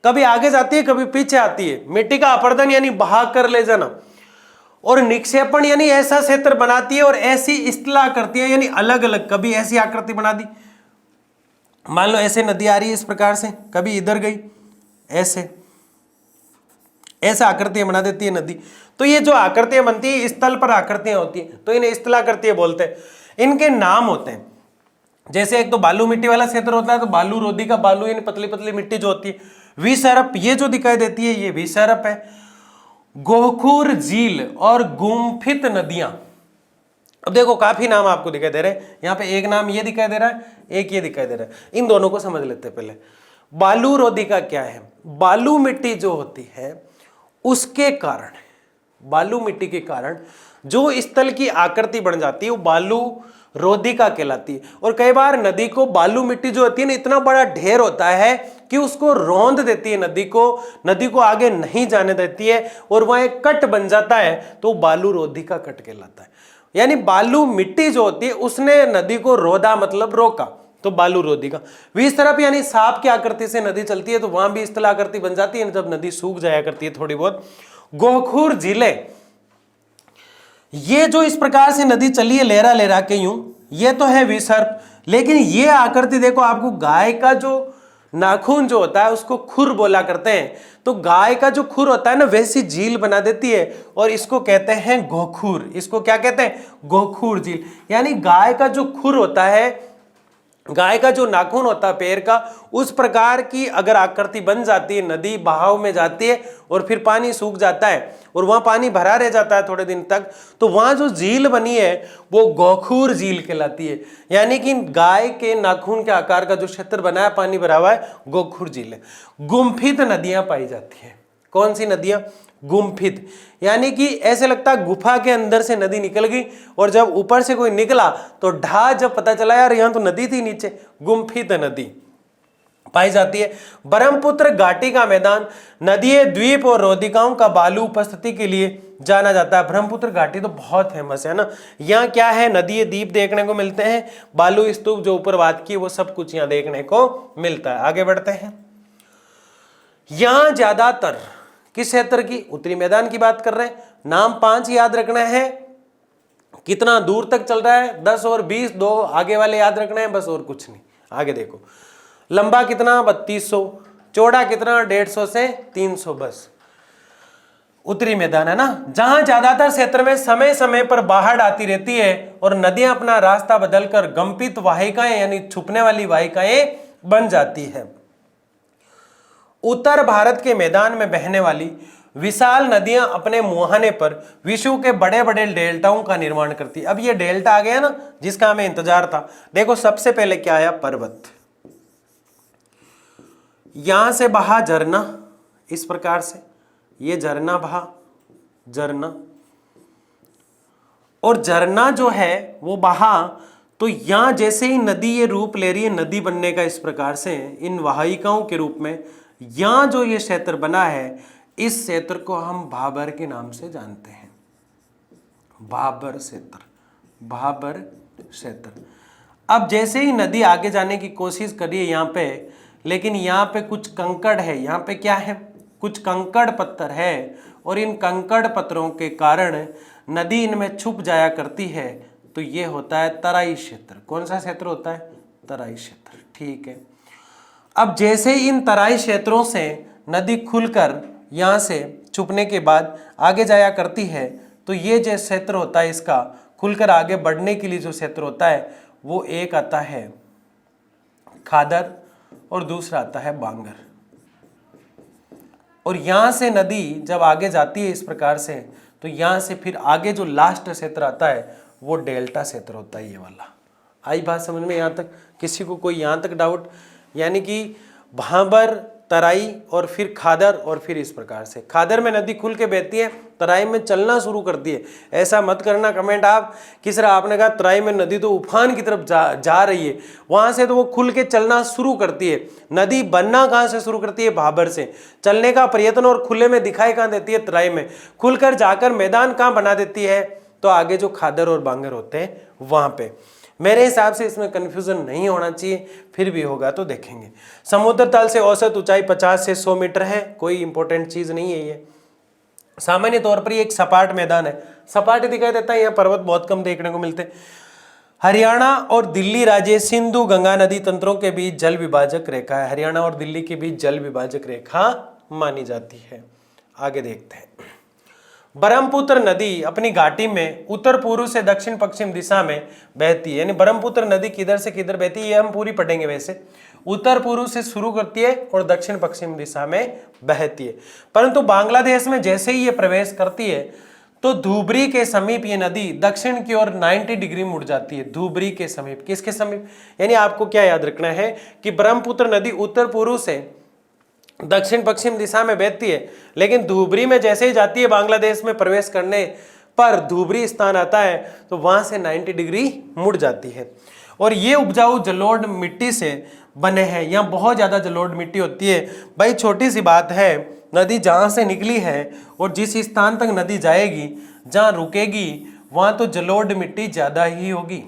A: कभी आगे जाती है कभी पीछे आती है। मिट्टी का अपर्दन यानी बहा कर ले जाना, और निक्षेपण यानी ऐसा क्षेत्र बनाती है और ऐसी स्थला करती है, यानी अलग अलग, कभी ऐसी आकृति बना दी, मान लो ऐसे नदी आ रही है इस प्रकार से, कभी इधर गई ऐसे, ऐसा आकृतियां बना देती है नदी। तो ये जो आकृतियां बनती है स्थल पर आकृतियां होती है, तो इन्हें स्थलाकृतियां बोलते हैं। इनके नाम होते हैं, जैसे एक तो बालू मिट्टी वाला क्षेत्र होता है तो बालू रोधी का बालू यानी पतली पतली मिट्टी जो होती है। विसर्प, ये जो दिखाई देती है ये विसर्प है। गोखूर झील और गुम्फित नदियां। अब देखो काफी नाम आपको दिखाई दे रहे हैं, यहाँ पे एक नाम ये दिखाई दे रहा है, एक ये दिखाई दे रहा है। इन दोनों को समझ लेते हैं पहले। बालू रोधी का क्या है? बालू मिट्टी जो होती है उसके कारण, बालू मिट्टी के कारण जो स्थल की आकृति बन जाती है वो बालू रोधिका कहलाती है। और कई बार नदी को बालू मिट्टी जो होती है ना, इतना बड़ा ढेर होता है कि उसको रौंद देती है, नदी को आगे नहीं जाने देती है, और वहां एक कट बन जाता है, तो बालू रोधिका कट कहलाता है। यानी बालू मिट्टी जो होती है उसने नदी को रोधा, मतलब रोका, तो बालू रोधिका। विसर्प यानी सांप की आकृति से नदी चलती है, तो वहां भी स्थल आकृति बन जाती है जब नदी सूख जाया करती है थोड़ी बहुत। गोखूर झीलें, ये जो इस प्रकार से नदी चली है लहरा लहरा के यूं, ये तो है विसर्प। लेकिन ये आकृति देखो, आपको गाय का जो नाखून जो होता है उसको खुर बोला करते हैं, तो गाय का जो खुर होता है ना वैसी झील बना देती है, और इसको कहते हैं गोखूर। इसको क्या कहते हैं? गोखूर झील। यानी गाय का जो खुर होता है, गाय का जो नाखून होता है पैर का, उस प्रकार की अगर आकृति बन जाती है, नदी बहाव में जाती है और फिर पानी सूख जाता है और वहां पानी भरा रह जाता है थोड़े दिन तक, तो वहां जो झील बनी है वो गोखूर झील कहलाती है। यानी कि गाय के नाखून के आकार का जो क्षेत्र बना है, पानी भरा हुआ है, गोखूर झील है। गुम्फित नदियां पाई जाती है। कौन सी नदियां? गुम्फित, यानी कि ऐसे लगता है गुफा के अंदर से नदी निकल गई, और जब ऊपर से कोई निकला तो ढा जब पता चला यार यहां तो नदी थी नीचे, गुम्फित नदी पाई जाती है। ब्रह्मपुत्र घाटी का मैदान नदियों, द्वीप और रोधिकाओं का बालू उपस्थिति के लिए जाना जाता है। ब्रह्मपुत्र घाटी तो बहुत फेमस है ना। यहाँ क्या है, नदी द्वीप देखने को मिलते हैं, बालू स्तूप जो ऊपर बात की वो सब कुछ यहाँ देखने को मिलता है। आगे बढ़ते हैं। यहाँ ज्यादातर किस क्षेत्र की, उत्तरी मैदान की बात कर रहे हैं। नाम 5 याद रखना है। कितना दूर तक चल रहा है, 10 और 20, 2 आगे वाले याद रखना है बस, और कुछ नहीं। आगे देखो, लंबा कितना 3200, चौड़ा कितना 150 से 300 बस। उत्तरी मैदान है ना, जहां ज्यादातर क्षेत्र में समय समय पर बाढ़ आती रहती है और नदियां अपना रास्ता बदलकर गंपित वाहिकाएं यानी छुपने वाली वाहिकाएं बन जाती है। उत्तर भारत के मैदान में बहने वाली विशाल नदियां अपने मुहाने पर विश्व के बड़े बड़े डेल्टाओं का निर्माण करती है। अब ये डेल्टा आ गया ना, जिसका हमें इंतजार था। देखो सबसे पहले क्या आया, पर्वत, यहां से बहा झरना, इस प्रकार से ये झरना बहा, झरना, और झरना जो है वो बहा, तो यहां जैसे ही नदी ये रूप ले रही है नदी बनने का, इस प्रकार से इन वाहिकाओं के रूप में यहां जो ये क्षेत्र बना है, इस क्षेत्र को हम भाबर के नाम से जानते हैं। भाबर क्षेत्र, भाबर क्षेत्र। अब जैसे ही नदी आगे जाने की कोशिश करिए यहाँ पे, लेकिन यहाँ पे कुछ कंकड़ है, यहाँ पे क्या है, कुछ कंकड़ पत्थर है, और इन कंकड़ पत्थरों के कारण नदी इनमें छुप जाया करती है, तो ये होता है तराई क्षेत्र। कौन सा क्षेत्र होता है, तराई क्षेत्र, ठीक है। अब जैसे इन तराई क्षेत्रों से नदी खुलकर यहाँ से छुपने के बाद आगे जाया करती है, तो ये जो क्षेत्र होता है इसका खुलकर आगे बढ़ने के लिए जो क्षेत्र होता है वो एक आता है खादर और दूसरा आता है बांगर। और यहाँ से नदी जब आगे जाती है इस प्रकार से, तो यहाँ से फिर आगे जो लास्ट क्षेत्र आता है वो डेल्टा क्षेत्र होता है, ये वाला। आई बात समझ में यहाँ तक? किसी को कोई यहाँ तक डाउट? यानी कि भाबर, तराई और फिर खादर, और फिर इस प्रकार से खादर में नदी खुल के बहती है, तराई में चलना शुरू करती है। ऐसा मत करना कमेंट आप कि सर आपने कहा तराई में नदी तो उफान की तरफ जा रही है, वहां से तो वो खुल के चलना शुरू करती है। नदी बनना कहाँ से शुरू करती है, भाबर से। चलने का प्रयत्न और खुले में दिखाई कहाँ देती है, तराई में। खुलकर जाकर मैदान कहाँ बना देती है, तो आगे जो खादर और बांगर होते हैं वहां पे। मेरे हिसाब से इसमें कंफ्यूजन नहीं होना चाहिए, फिर भी होगा तो देखेंगे। समुद्र तल से औसत ऊंचाई 50 से 100 मीटर है, कोई इंपॉर्टेंट चीज नहीं है ये। सामान्य तौर पर ये एक सपाट मैदान है, सपाट दिखाई देता है, यहाँ पर्वत बहुत कम देखने को मिलते हैं। हरियाणा और दिल्ली राज्य सिंधु गंगा नदी तंत्रों के बीच जल विभाजक रेखा है। हरियाणा और दिल्ली के बीच जल विभाजक रेखा मानी जाती है। आगे देखते हैं। ब्रह्मपुत्र नदी अपनी घाटी में उत्तर पूर्व से दक्षिण पश्चिम दिशा में बहती है। यानी ब्रह्मपुत्र नदी किधर से किधर बहती है ये हम पूरी पढ़ेंगे। वैसे उत्तर पूर्व से शुरू करती है और दक्षिण पश्चिम दिशा में बहती है, परंतु बांग्लादेश में जैसे ही ये प्रवेश करती है तो धुबरी के समीप ये नदी दक्षिण की ओर 90 डिग्री मुड़ जाती है। धुबरी के समीप, किसके समीप? यानी आपको क्या याद रखना है कि ब्रह्मपुत्र नदी उत्तर पूर्व से दक्षिण पश्चिम दिशा में बहती है, लेकिन धुबरी में जैसे ही जाती है बांग्लादेश में प्रवेश करने पर धुबरी स्थान आता है तो वहां से 90 डिग्री मुड़ जाती है। और ये उपजाऊ जलोढ़ मिट्टी से बने हैं। यहाँ बहुत ज्यादा जलोढ़ मिट्टी होती है। भाई छोटी सी बात है, नदी जहां से निकली है और जिस स्थान तक नदी जाएगी, जहां रुकेगी, वहां तो जलोढ़ मिट्टी ज्यादा ही होगी,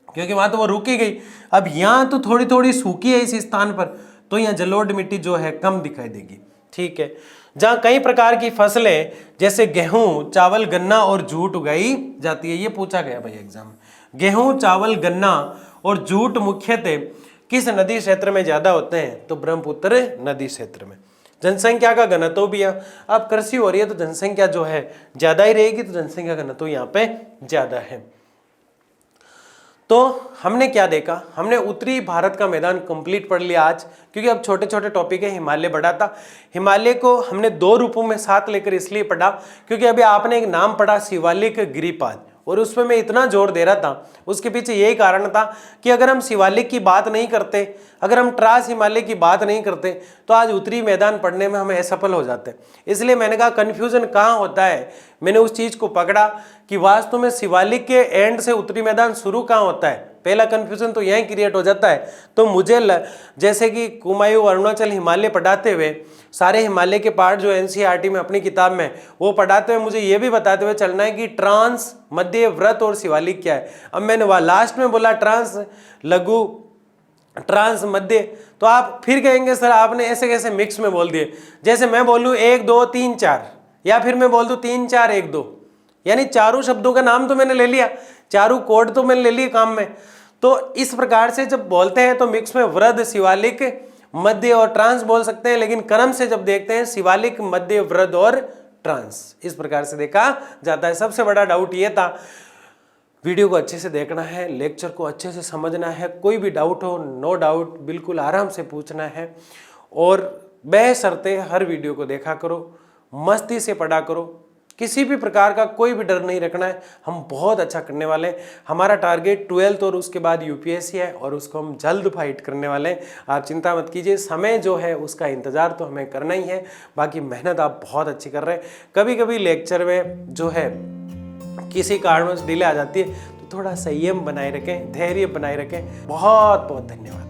A: क्योंकि वहां तो वो रुकी गई। अब यहाँ तो थोड़ी थोड़ी सूखी है इस स्थान पर, तो यहाँ जलोढ़ मिट्टी जो है कम दिखाई देगी, ठीक है। जहाँ कई प्रकार की फसलें जैसे गेहूं, चावल, गन्ना और जूट उगाई जाती है। ये पूछा गया भाई एग्जाम में। गेहूं, चावल, गन्ना और जूट मुख्यतः किस नदी क्षेत्र में ज्यादा होते हैं, तो ब्रह्मपुत्र नदी क्षेत्र में। जनसंख्या का घनत्व भी है, अब कृषि हो रही है तो जनसंख्या जो है ज्यादा ही रहेगी, तो जनसंख्या का घनत्व यहाँ पे ज्यादा है। तो हमने क्या देखा, हमने उत्तरी भारत का मैदान कंप्लीट पढ़ लिया आज, क्योंकि अब छोटे छोटे टॉपिक है। हिमालय बड़ा था, हिमालय को हमने 2 रूपों में साथ लेकर इसलिए पढ़ा क्योंकि अभी आपने एक नाम पढ़ा शिवालिक, गिरिपाद, और उसमें मैं इतना जोर दे रहा था, उसके पीछे यही कारण था कि अगर हम शिवालिक की बात नहीं करते, अगर हम ट्रांस हिमालय की बात नहीं करते, तो आज उत्तरी मैदान पढ़ने में हम असफल हो जाते। इसलिए मैंने कहा कन्फ्यूजन कहाँ होता है, मैंने उस चीज को पकड़ा कि वास्तव में शिवालिक के एंड से उत्तरी मैदान शुरू कहाँ होता है, पहला कन्फ्यूजन तो यहीं क्रिएट हो जाता है। तो मुझे जैसे कि कुमायूं अरुणाचल हिमालय पढ़ाते हुए सारे हिमालय के पार्ट जो एनसीईआरटी में अपनी किताब में वो पढ़ाते हुए मुझे ये भी बताते हुए चलना है कि ट्रांस, मध्य, व्रत और शिवालिक क्या है। अब मैंने वह लास्ट में बोला ट्रांस, लघु, ट्रांस, मध्य, तो आप फिर कहेंगे सर आपने ऐसे कैसे मिक्स में बोल दिए। जैसे मैं बोलूँ 1 2 3 4 या फिर मैं बोल दूँ 3 4 1 2, यानी चारों शब्दों का नाम तो मैंने ले लिया, चारों कोड तो मैंने ले लिए काम में। तो इस प्रकार से जब बोलते हैं तो मिक्स में वृद्ध, शिवालिक, मध्य और ट्रांस बोल सकते हैं, लेकिन क्रम से जब देखते हैं शिवालिक, मध्य, वृद्ध और ट्रांस, इस प्रकार से देखा जाता है। सबसे बड़ा डाउट ये था। वीडियो को अच्छे से देखना है, लेक्चर को अच्छे से समझना है, कोई भी डाउट हो नो डाउट बिल्कुल आराम से पूछना है और बेशर्ते हर वीडियो को देखा करो, मस्ती से पढ़ा करो, किसी भी प्रकार का कोई भी डर नहीं रखना है। हम बहुत अच्छा करने वाले हैं। हमारा टारगेट 12th और उसके बाद यूपीएससी है और उसको हम जल्द फाइट करने वाले हैं। आप चिंता मत कीजिए, समय जो है उसका इंतज़ार तो हमें करना ही है, बाकी मेहनत आप बहुत अच्छी कर रहे हैं। कभी कभी लेक्चर में जो है किसी कारणवश डिले आ जाती है तो थोड़ा संयम बनाए रखें, धैर्य बनाए रखें। बहुत बहुत धन्यवाद।